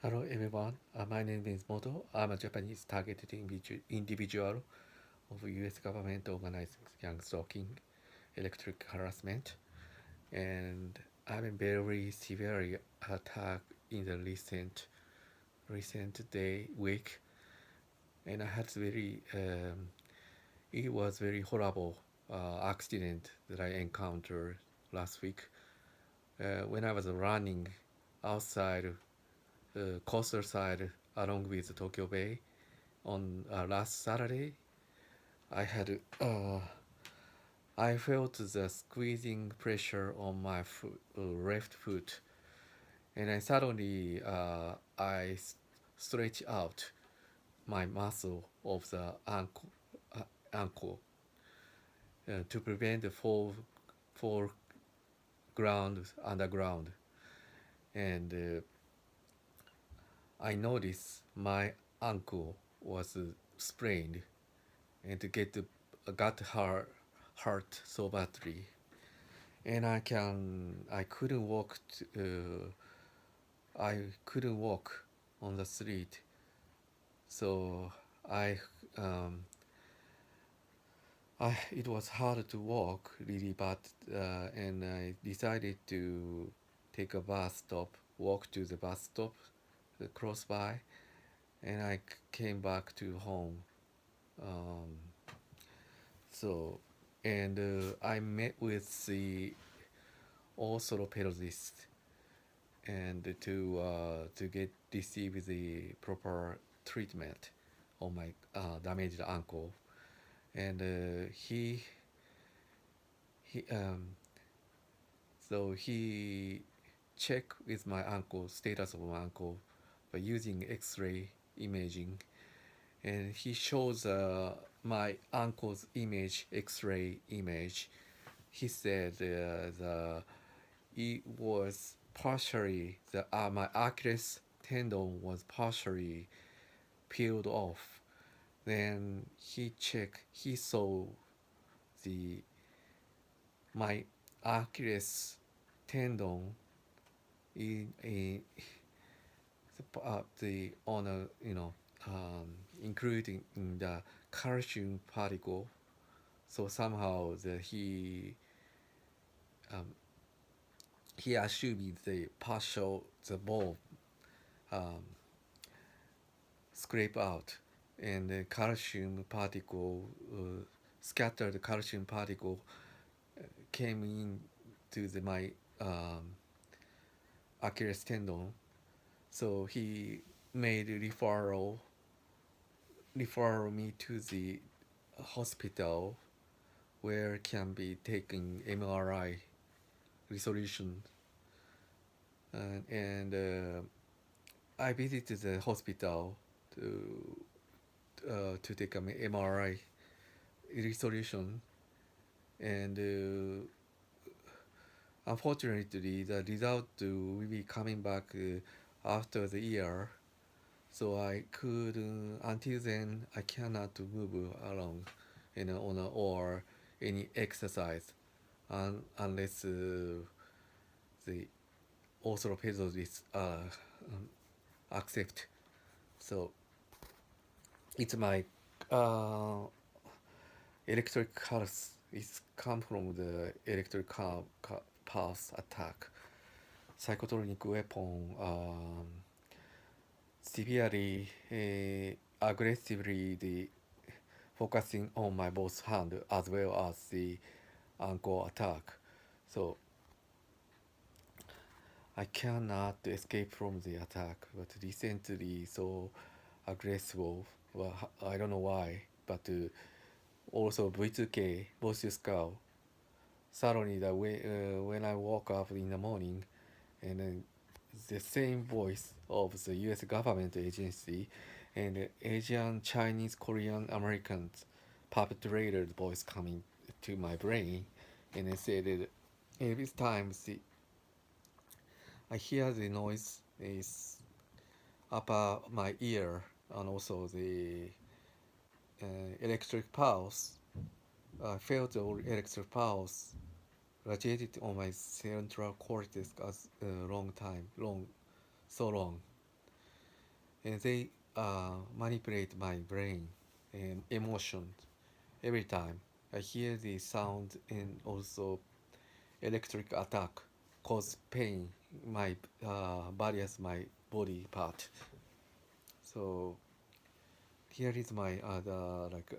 Hello everyone, my name is Moto. I'm a Japanese targeted individual of US government organized young stalking, electric harassment, and I've been very severely attacked in the recent day week, and I had it was very horrible accident that I encountered last week when I was running outside coastal side along with Tokyo Bay on last Saturday. I had I felt the squeezing pressure on my left foot, and I suddenly stretch out my muscle of the ankle to prevent the fall ground underground, and I noticed my ankle was sprained and to get got hurt so badly, and I couldn't walk. I couldn't walk on the street, so I um, it was hard to walk really bad, and I decided to take a bus stop, walk to the bus stop close by, and I came back to home. Um, so, and I met with the orthopedist and to get receive the proper treatment on my damaged ankle, and he he checked with my ankle status of my ankle by using X-ray imaging, and he shows my ankle's image X-ray image. He said the it was partially the my Achilles tendon was partially peeled off. Then he saw the my Achilles tendon in the on a including in the calcium particle. So somehow um, he assumed the partial the ball um, scrape out, and the calcium particle scattered calcium particle came into my Achilles tendon. So he made refer me to the hospital where can be taken MRI resolution, and I visited the hospital to take an MRI resolution, and unfortunately the result will be coming back after the year. So I could until then I cannot move along, on or any exercise, unless the orthopedist accept. So it's my uh, electric pulse. It's come from the electric pulse attack. Psychotronic weapon severely aggressively focusing on my both hand as well as the ankle attack. So I cannot escape from the attack, but recently so aggressive. Well, I don't know why, but also V2K, Boston Skull. Suddenly, when I woke up in the morning, and then the same voice of the U.S. government agency and Asian, Chinese, Korean, Americans perpetrated voice coming to my brain, and I said that every time I hear the noise is upper my ear, and also the electric pulse. I felt the electric pulse radiated on my central cortex as long time, long, so long. and they manipulate my brain and emotions every time. I hear the sound and also electric attack cause pain my various my body part. So here is my other like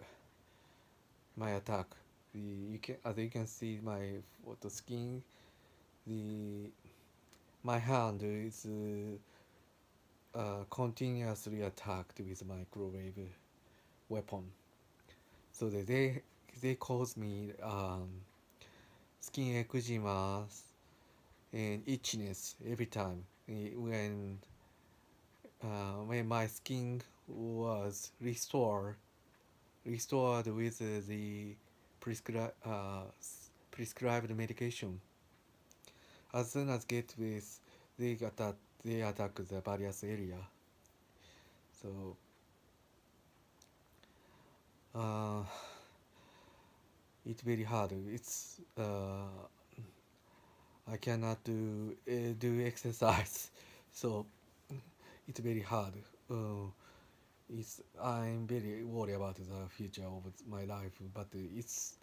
my attack. The you can as you can see my photo skin. The my hand is continuously attacked with microwave weapon. So that they cause me skin eczema and itchiness every time when my skin was restored with the prescribed medication. As soon as get with they attack the various area. So uh, it's very hard. It's I cannot do exercise, so it's very hard. It's I'm very worried about the future of my life, but it's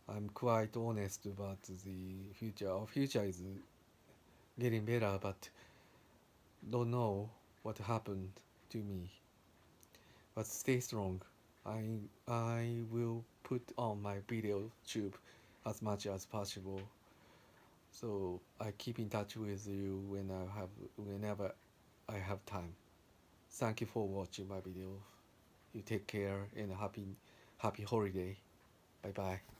I'm quite honest about the future. Our future is getting better, but don't know what happened to me. But stay strong. I will put on my video tube as much as possible. So I keep in touch with you whenever I have time. Thank you for watching my video. You take care and happy holiday. Bye bye.